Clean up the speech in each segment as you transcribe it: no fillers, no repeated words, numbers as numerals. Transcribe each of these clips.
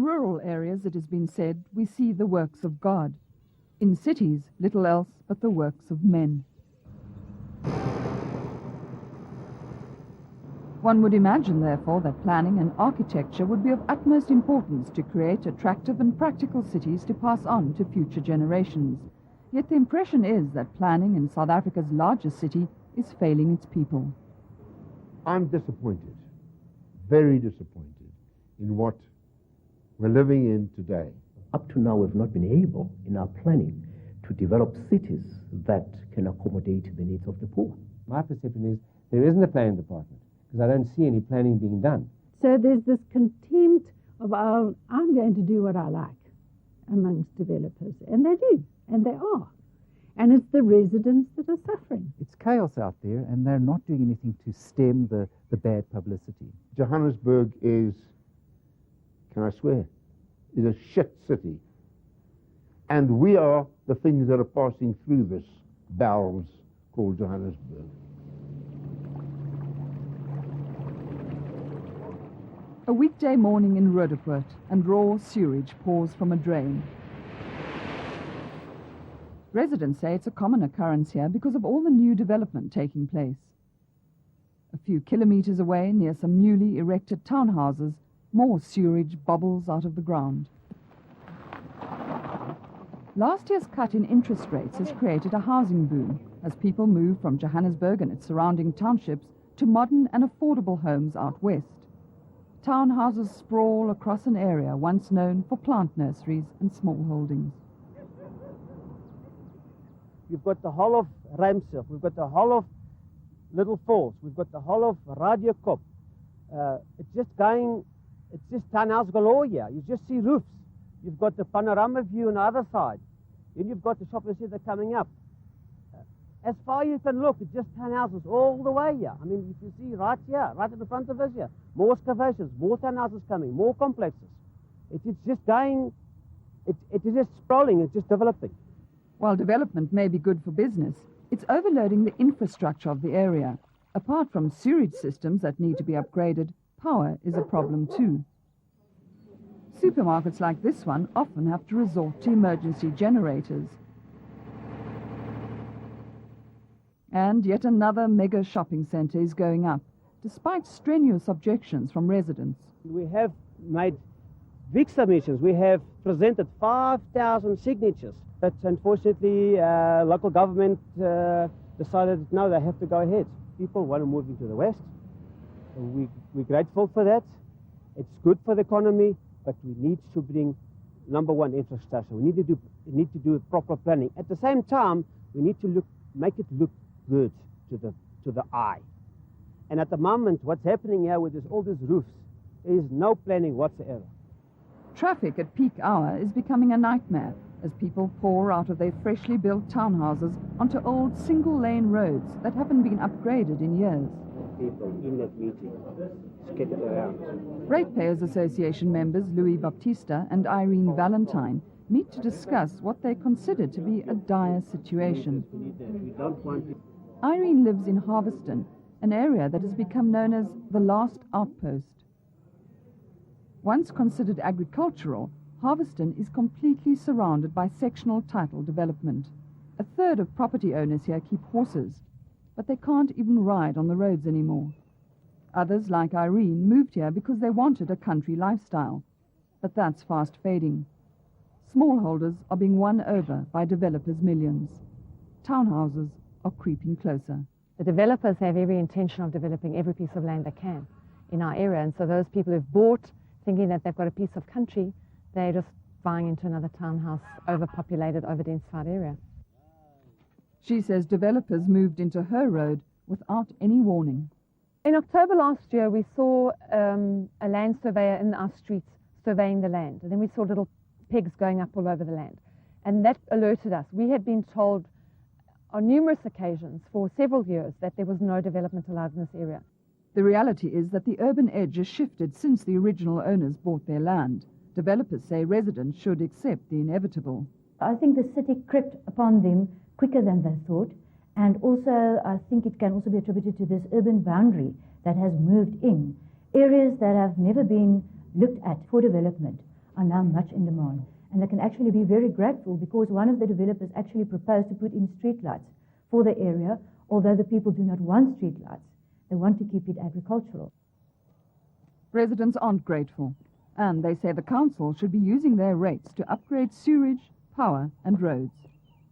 rural areas, it has been said, we see the works of God. In cities, little else but the works of men. One would imagine, therefore, that planning and architecture would be of utmost importance to create attractive and practical cities to pass on to future generations. Yet the impression is that planning in South Africa's largest city is failing its people. I'm disappointed, very disappointed, in what we're living in today. Up to now, we've not been able, in our planning, to develop cities that can accommodate the needs of the poor. My perception is there isn't a planning department, because I don't see any planning being done. So there's this contempt of, I'm going to do what I like amongst developers. And they do, and they are. And it's the residents that are suffering. It's chaos out there, and they're not doing anything to stem the bad publicity. Johannesburg is, can I swear, is a shit city. And we are the things that are passing through this bowels called Johannesburg. A weekday morning in Roodepoort, and raw sewage pours from a drain. Residents say it's a common occurrence here because of all the new development taking place. A few kilometres away, near some newly erected townhouses, more sewage bubbles out of the ground. Last year's cut in interest rates has created a housing boom as people move from Johannesburg and its surrounding townships to modern and affordable homes out west. Townhouses sprawl across an area once known for plant nurseries and small holdings. We've got the whole of Ramsburg, we've got the whole of Little Falls, we've got the whole of Radio Kop. It's just townhouse galore here. You just see roofs. You've got the panorama view on the other side. Then you've got the shopping centre coming up. As far as you can look, it's just townhouses all the way here. I mean, if you see right here, right in the front of us here, more excavations, more townhouses coming, more complexes. It's just going, it is just sprawling, it's just developing. While development may be good for business, it's overloading the infrastructure of the area. Apart from sewage systems that need to be upgraded, power is a problem too. Supermarkets like this one often have to resort to emergency generators. And yet another mega shopping centre is going up, despite strenuous objections from residents. We have made big submissions. We have presented 5,000 signatures. But unfortunately, local government decided, no, they have to go ahead. People want to move into the west. We're grateful for that. It's good for the economy, but we need to bring, number one, infrastructure. We need to do proper planning. At the same time, we need to make it look good to the eye. And at the moment, what's happening here with all these roofs is no planning whatsoever. Traffic at peak hour is becoming a nightmare as people pour out of their freshly built townhouses onto old single-lane roads that haven't been upgraded in years. People in that meeting scattered around. Ratepayers Association members Louis Baptista and Irene Valentine meet to discuss what they consider to be a dire situation. Irene lives in Harvestin, an area that has become known as the last outpost. Once considered agricultural, Harvestin is completely surrounded by sectional title development. A third of property owners here keep horses, but they can't even ride on the roads anymore. Others, like Irene, moved here because they wanted a country lifestyle, but that's fast fading. Smallholders are being won over by developers' millions. Townhouses are creeping closer. The developers have every intention of developing every piece of land they can in our area, and so those people who've bought thinking that they've got a piece of country, they're just buying into another townhouse, overpopulated, overdensified area. She says developers moved into her road without any warning. In October last year, we saw a land surveyor in our streets surveying the land, and then we saw little pigs going up all over the land. And that alerted us. We had been told on numerous occasions for several years that there was no development allowed in this area. The reality is that the urban edge has shifted since the original owners bought their land. Developers say residents should accept the inevitable. I think the city crept upon them quicker than they thought, and also I think it can also be attributed to this urban boundary that has moved in. Areas that have never been looked at for development are now much in demand. And they can actually be very grateful because one of the developers actually proposed to put in streetlights for the area, although the people do not want streetlights. They want to keep it agricultural. Residents aren't grateful, and they say the council should be using their rates to upgrade sewerage, power and roads.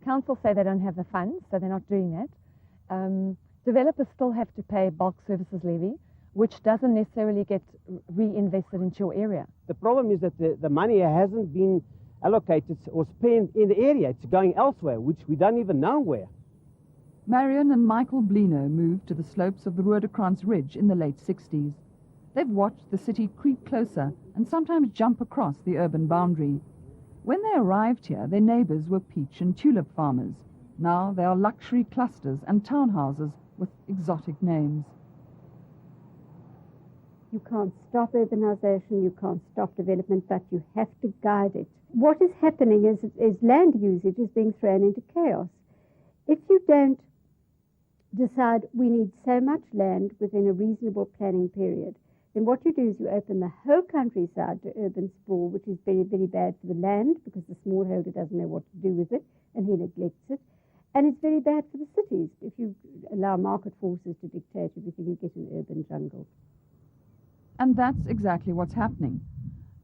Council say they don't have the funds, so they're not doing that. Developers still have to pay bulk services levy, which doesn't necessarily get reinvested into your area. The problem is that the money hasn't been allocated or spent in the area. It's going elsewhere, which we don't even know where. Marion and Michael Blino moved to the slopes of the Roodekrans Ridge in the late 60s. They've watched the city creep closer and sometimes jump across the urban boundary. When they arrived here, their neighbours were peach and tulip farmers. Now they are luxury clusters and townhouses with exotic names. You can't stop urbanisation, you can't stop development, but you have to guide it. What is happening is land usage is being thrown into chaos. If you don't decide we need so much land within a reasonable planning period, then what you do is you open the whole countryside to urban sprawl, which is very, very bad for the land because the smallholder doesn't know what to do with it and he neglects it. And it's very bad for the cities. If you allow market forces to dictate everything, you get an urban jungle. And that's exactly what's happening.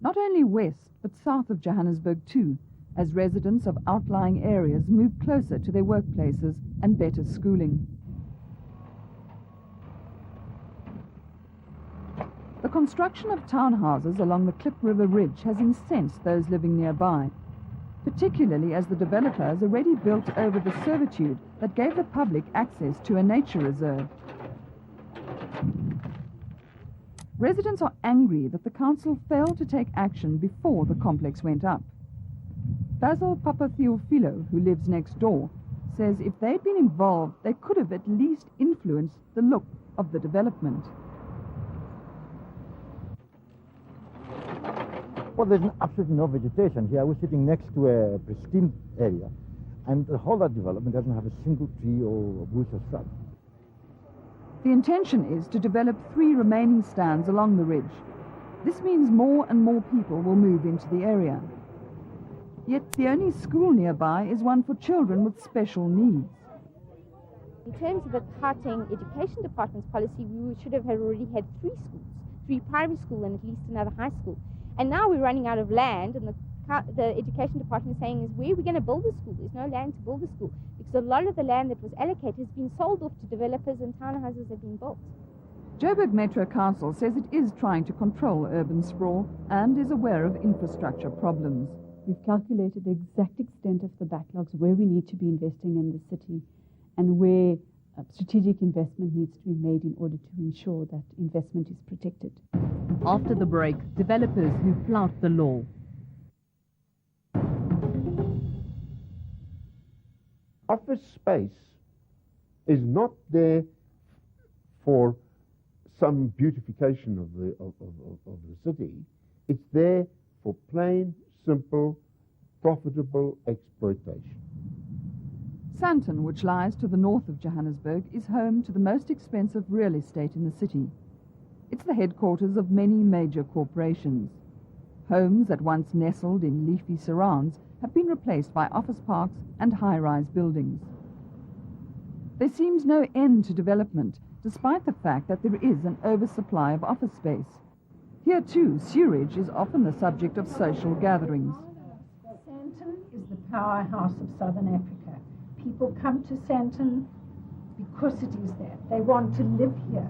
Not only west, but south of Johannesburg too, as residents of outlying areas move closer to their workplaces and better schooling. The construction of townhouses along the Klip River Ridge has incensed those living nearby, particularly as the developer has already built over the servitude that gave the public access to a nature reserve. Residents are angry that the council failed to take action before the complex went up. Basil Papatheophilo, who lives next door, says if they'd been involved, they could have at least influenced the look of the development. Well, there's absolutely no vegetation here. We're sitting next to a pristine area, and the whole that development doesn't have a single tree or bush or shrub. The intention is to develop 3 remaining stands along the ridge. This means more and more people will move into the area. Yet the only school nearby is one for children with special needs. In terms of the Gauteng Education Department's policy, we should have already had 3 schools, 3 primary schools and at least another high school. And now we're running out of land, and the Education Department is saying is where are we going to build a school? There's no land to build a school because a lot of the land that was allocated has been sold off to developers and townhouses have been built. Joburg Metro Council says it is trying to control urban sprawl and is aware of infrastructure problems. We've calculated the exact extent of the backlogs, where we need to be investing in the city and where strategic investment needs to be made in order to ensure that investment is protected. After the break, developers who flout the law. Office space is not there for some beautification of the city. It's there for plain, simple, profitable exploitation. Santen, which lies to the north of Johannesburg, is home to the most expensive real estate in the city. It's the headquarters of many major corporations. Homes that once nestled in leafy surrounds have been replaced by office parks and high-rise buildings. There seems no end to development, despite the fact that there is an oversupply of office space. Here too, sewerage is often the subject of social gatherings. Santen is the powerhouse of Southern Africa. People come to Santen because it is there. They want to live here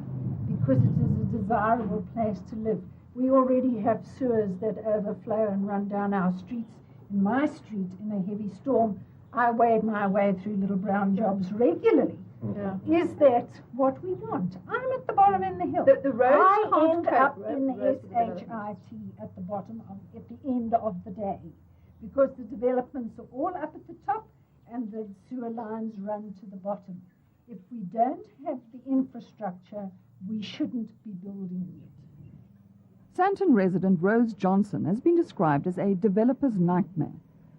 because it is a desirable place to live. We already have sewers that overflow and run down our streets. In my street, in a heavy storm, I wade my way through little brown jobs regularly. Yeah. Is that what we want? I'm at the bottom in the hill. The roads I end up in the SHIT at the bottom, at the end of the day, because the developments are all up at the top and the sewer lines run to the bottom. If we don't have the infrastructure, we shouldn't be building it. Santen resident Rose Johnson has been described as a developer's nightmare.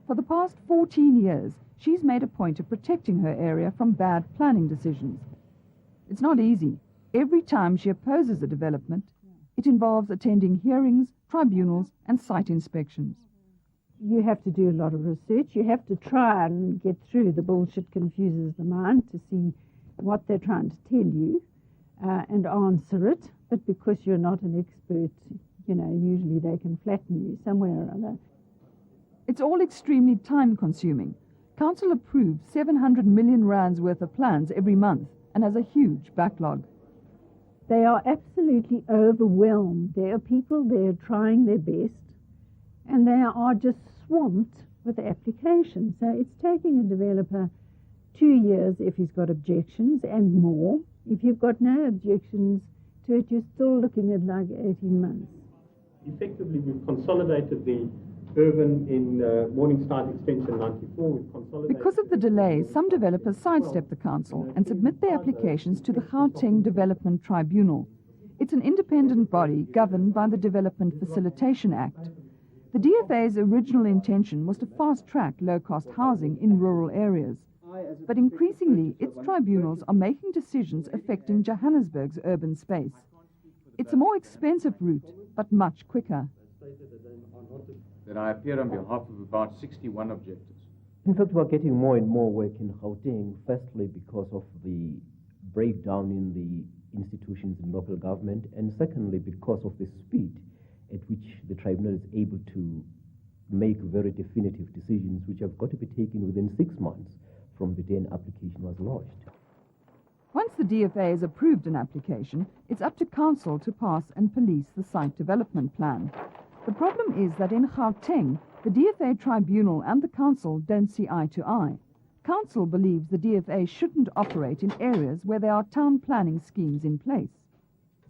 For the past 14 years, she's made a point of protecting her area from bad planning decisions. It's not easy. Every time she opposes a development, It involves attending hearings, tribunals and site inspections. You have to do a lot of research. You have to try and get through the bullshit confuses the mind to see what they're trying to tell you and answer it. But because you're not an expert, usually they can flatten you somewhere or other. It's all extremely time-consuming. Council approves 700 million rands worth of plans every month and has a huge backlog. They are absolutely overwhelmed. There are people there trying their best, and they are just swamped with applications. So it's taking a developer 2 years if he's got objections and more. If you've got no objections to it, you're still looking at like 18 months. Effectively, we've consolidated the urban in Morningside Extension 94. We've consolidated. Because of the delay, some developers sidestep the council and submit their applications to the Gauteng Development Tribunal. It's an independent body governed by the Development Facilitation Act. The DFA's original intention was to fast-track low-cost housing in rural areas. But increasingly, its tribunals are making decisions affecting Johannesburg's urban space. It's a more expensive route, but much quicker. That I appear on behalf of about 61 objectors. In fact, we're getting more and more work in Gauteng, firstly because of the breakdown in the institutions in local government, and secondly because of the speed at which the tribunal is able to make very definitive decisions which have got to be taken within 6 months from the day an application was lodged. Once the DFA has approved an application, it's up to council to pass and police the site development plan. The problem is that in Gauteng, the DFA tribunal and the council don't see eye to eye. Council believes the DFA shouldn't operate in areas where there are town planning schemes in place.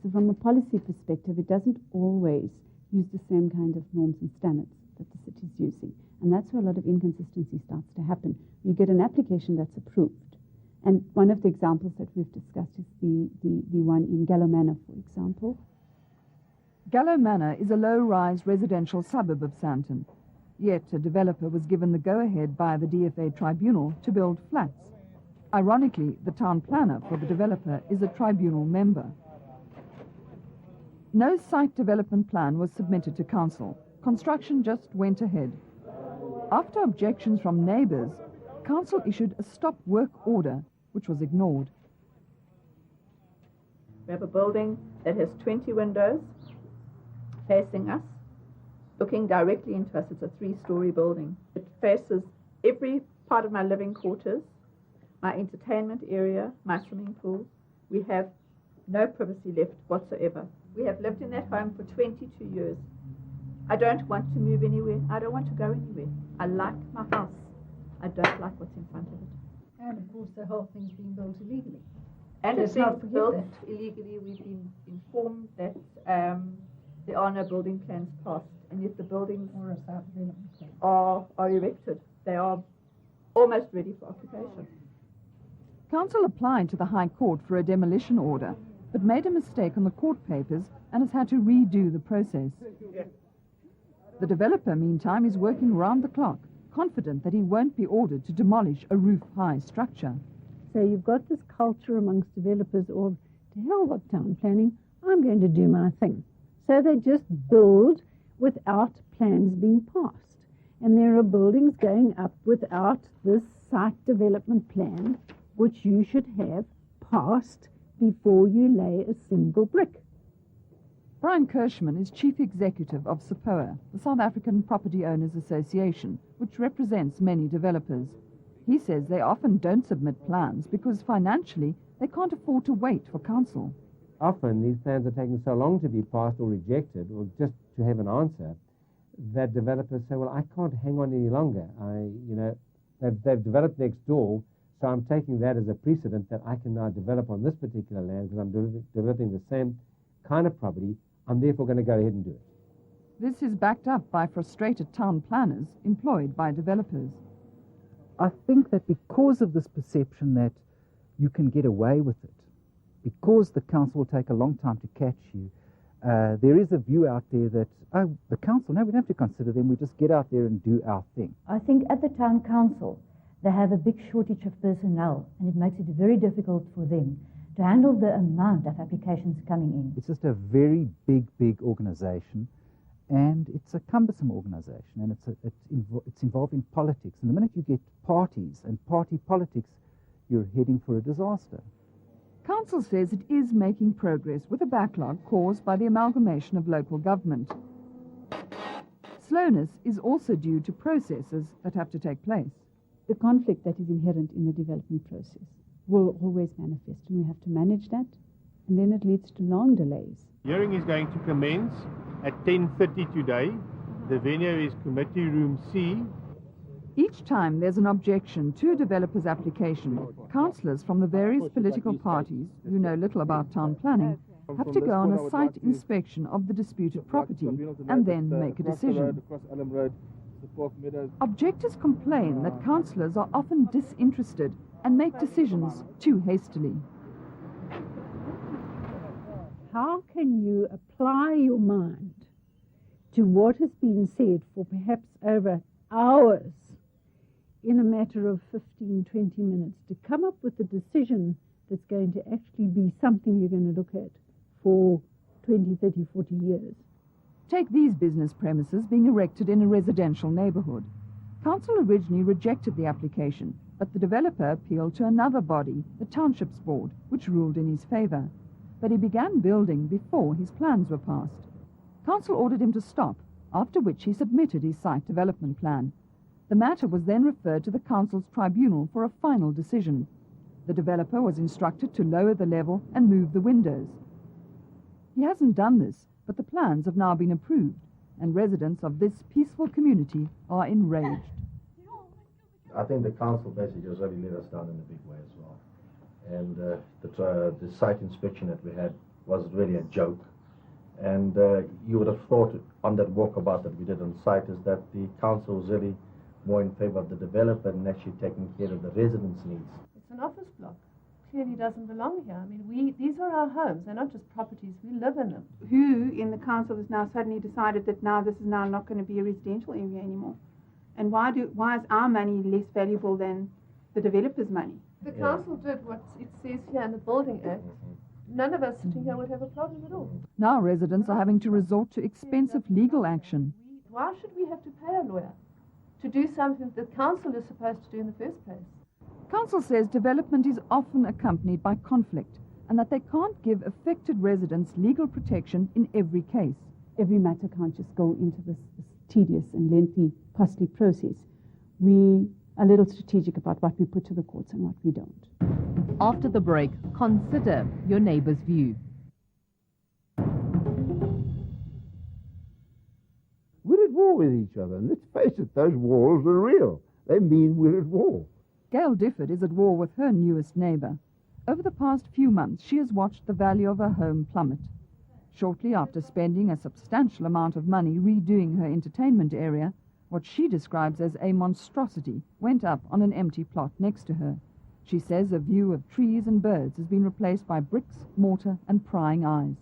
So from a policy perspective, it doesn't always use the same kind of norms and standards that the city is using. And that's where a lot of inconsistency starts to happen. You get an application that's approved. And one of the examples that we've discussed is the one in Gallo Manor, for example. Gallo Manor is a low-rise residential suburb of Santen. Yet a developer was given the go-ahead by the DFA tribunal to build flats. Ironically, the town planner for the developer is a tribunal member. No site development plan was submitted to council. Construction just went ahead. After objections from neighbours, council issued a stop work order, which was ignored. We have a building that has 20 windows facing us, looking directly into us. It's a 3-story building. It faces every part of my living quarters, my entertainment area, my swimming pool. We have no privacy left whatsoever. We have lived in that home for 22 years. I don't want to move anywhere. I don't want to go anywhere. I like my house. I don't like what's in front of it. And of course the whole thing's being built illegally. And Let's it's being not forget built that. illegally. We've been informed that there are no building plans passed, and yet the buildings Or a site development plan. are erected. They are almost ready for occupation. Council applied to the High Court for a demolition order, but made a mistake on the court papers and has had to redo the process. The developer, meantime, is working round the clock, confident that he won't be ordered to demolish a roof-high structure. So you've got this culture amongst developers of, to hell with town planning, I'm going to do my thing. So they just build without plans being passed. And there are buildings going up without this site development plan, which you should have passed before you lay a single brick. Brian Kirschman is Chief Executive of SAPOA, the South African Property Owners Association, which represents many developers. He says they often don't submit plans because financially they can't afford to wait for council. Often these plans are taking so long to be passed or rejected, or just to have an answer, that developers say, well, I can't hang on any longer. They've developed next door, so I'm taking that as a precedent that I can now develop on this particular land because I'm developing the same kind of property. I'm therefore going to go ahead and do it. This is backed up by frustrated town planners employed by developers. I think that because of this perception that you can get away with it, because the council will take a long time to catch you, there is a view out there that, oh, the council, no, we don't have to consider them, we just get out there and do our thing. I think at the town council, they have a big shortage of personnel, and it makes it very difficult for them to to handle the amount of applications coming in. It's just a very big organization, and it's a cumbersome organization, and it's involved in politics. And the minute you get parties and party politics, you're heading for a disaster. Council says it is making progress with a backlog caused by the amalgamation of local government. Slowness is also due to processes that have to take place. The conflict that is inherent in the development process will always manifest, and we have to manage that, and then it leads to long delays. Hearing is going to commence at 10:30 today. The venue is Committee Room C. Each time there's an objection to a developer's application, councillors from the various political parties, who know little about town planning, have to go on a site inspection of the disputed property and then make a decision. Objectors complain that councillors are often disinterested and make decisions too hastily. How can you apply your mind to what has been said for perhaps over hours in a matter of 15, 20 minutes to come up with a decision that's going to actually be something you're going to look at for 20, 30, 40 years? Take these business premises being erected in a residential neighbourhood. Council originally rejected the application, but the developer appealed to another body, the Townships Board, which ruled in his favour. But he began building before his plans were passed. Council ordered him to stop, after which he submitted his site development plan. The matter was then referred to the Council's tribunal for a final decision. The developer was instructed to lower the level and move the windows. He hasn't done this, but the plans have now been approved, and residents of this peaceful community are enraged. I think the council basically just really let us down in a big way as well. And the site inspection that we had was really a joke. And you would have thought on that walkabout that we did on site is that the council was really more in favour of the developer and actually taking care of the residents' needs. It's an office block. Clearly doesn't belong here. I mean, these are our homes. They're not just properties. We live in them. Who in the council has now suddenly decided that now this is now not going to be a residential area anymore? And why is our money less valuable than the developer's money? The council did what it says here in the Building Act. None of us sitting here would have a problem at all. Now residents are having to resort to expensive legal action. Why should we have to pay a lawyer to do something that the council is supposed to do in the first place? Council says development is often accompanied by conflict and that they can't give affected residents legal protection in every case. Every matter can't just go into this tedious and lengthy, costly process. We are a little strategic about what we put to the courts and what we don't. After the break, consider your neighbour's view. We're at war with each other, and let's face it, those wars are real. They mean we're at war. Gail Difford is at war with her newest neighbour. Over the past few months, she has watched the value of her home plummet. Shortly after spending a substantial amount of money redoing her entertainment area, what she describes as a monstrosity went up on an empty plot next to her. She says a view of trees and birds has been replaced by bricks, mortar and prying eyes.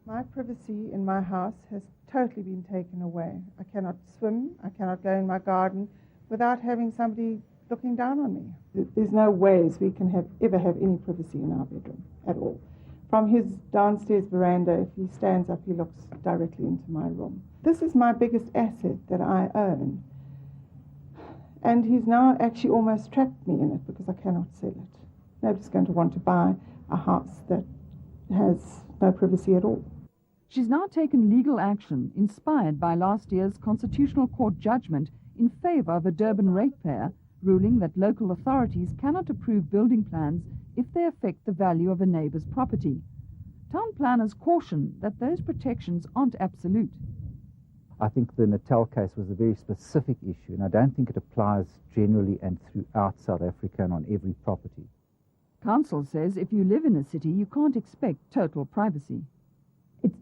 My privacy in my house has totally been taken away. I cannot swim, I cannot go in my garden without having somebody looking down on me. There's no ways we can ever have any privacy in our bedroom at all. From his downstairs veranda, if he stands up, he looks directly into my room. This is my biggest asset that I own. And he's now actually almost trapped me in it because I cannot sell it. Nobody's going to want to buy a house that has no privacy at all. She's now taken legal action inspired by last year's Constitutional Court judgment in favour of a Durban ratepayer, ruling that local authorities cannot approve building plans if they affect the value of a neighbour's property. Town planners caution that those protections aren't absolute. I think the Natal case was a very specific issue, and I don't think it applies generally and throughout South Africa and on every property. Council says if you live in a city, you can't expect total privacy.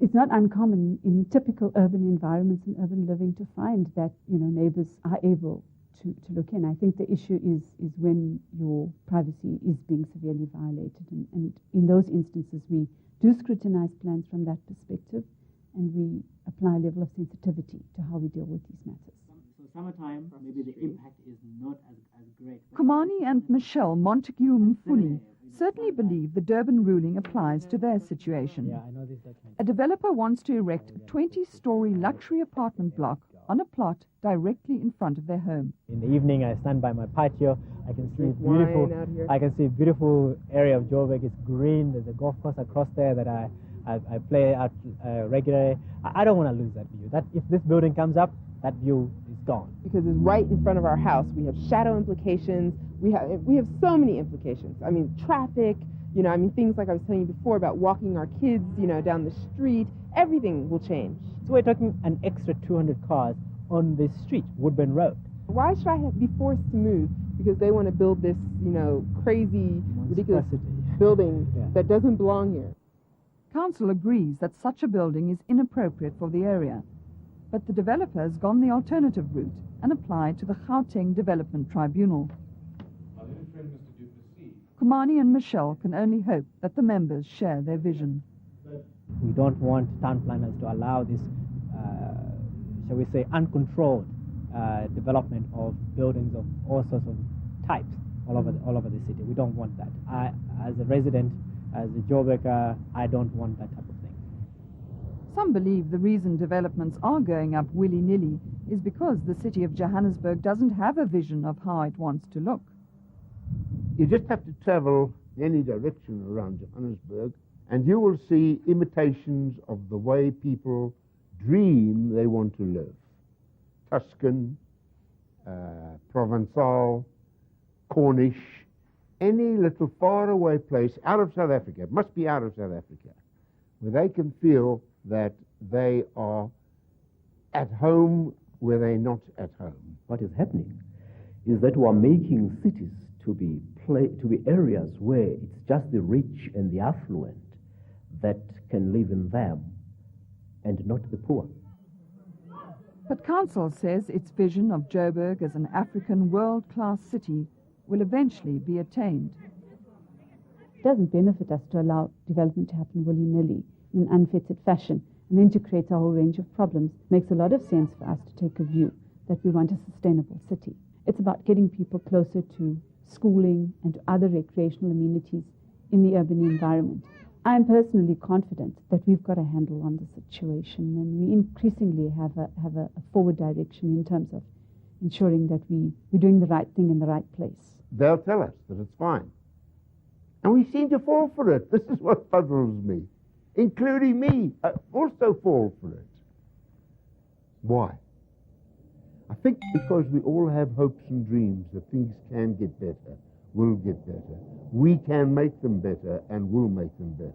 It's not uncommon in typical urban environments and urban living to find that, neighbours are able to look in. I think the issue is when your privacy is being severely violated. And in those instances, we do scrutinize plans from that perspective, and we apply a level of sensitivity to how we deal with these matters. So summertime, maybe the impact is not as great. Kumani and Michelle Montague Mfuni certainly believe the Durban ruling applies to their situation. Yeah, I know this. A developer wants to erect a 20-story luxury apartment block on a plot directly in front of their home. In the evening, I stand by my patio. I can see beautiful. I can see beautiful area of Joburg. It's green. There's a golf course across there that I play at regularly. I don't want to lose that view. That if this building comes up, that view is gone. Because it's right in front of our house. We have shadow implications. We have so many implications. I mean, traffic. Things like I was telling you before about walking our kids, down the street. Everything will change. So we're talking an extra 200 cars on this street, Woodburn Road. Why should I be forced to move because they want to build this, crazy, ridiculous building that doesn't belong here? Council agrees that such a building is inappropriate for the area, but the developer has gone the alternative route and applied to the Gauteng Development Tribunal. Kumani and Michelle can only hope that the members share their vision. We don't want town planners to allow this, shall we say, uncontrolled development of buildings of all sorts of types all over the city. We don't want that. As a resident, as a Joburger, I don't want that type of thing. Some believe the reason developments are going up willy-nilly is because the city of Johannesburg doesn't have a vision of how it wants to look. You just have to travel in any direction around Johannesburg and you will see imitations of the way people dream they want to live. Tuscan, Provençal, Cornish, any little faraway place out of South Africa, it must be out of South Africa, where they can feel that they are at home where they're not at home. What is happening is that we are making cities to be areas where it's just the rich and the affluent that can live in them and not the poor. But Council says its vision of Joburg as an African world-class city will eventually be attained. It doesn't benefit us to allow development to happen willy-nilly in an unfettered fashion and then to create a whole range of problems. It makes a lot of sense for us to take a view that we want a sustainable city. It's about getting people closer to schooling and to other recreational amenities in the urban environment. I'm personally confident that we've got a handle on the situation, and we increasingly have a forward direction in terms of ensuring that we're doing the right thing in the right place. They'll tell us that it's fine. And we seem to fall for it. This is what puzzles me, including me. I also fall for it. Why? I think because we all have hopes and dreams that things can get better, will get better. We can make them better and will make them better.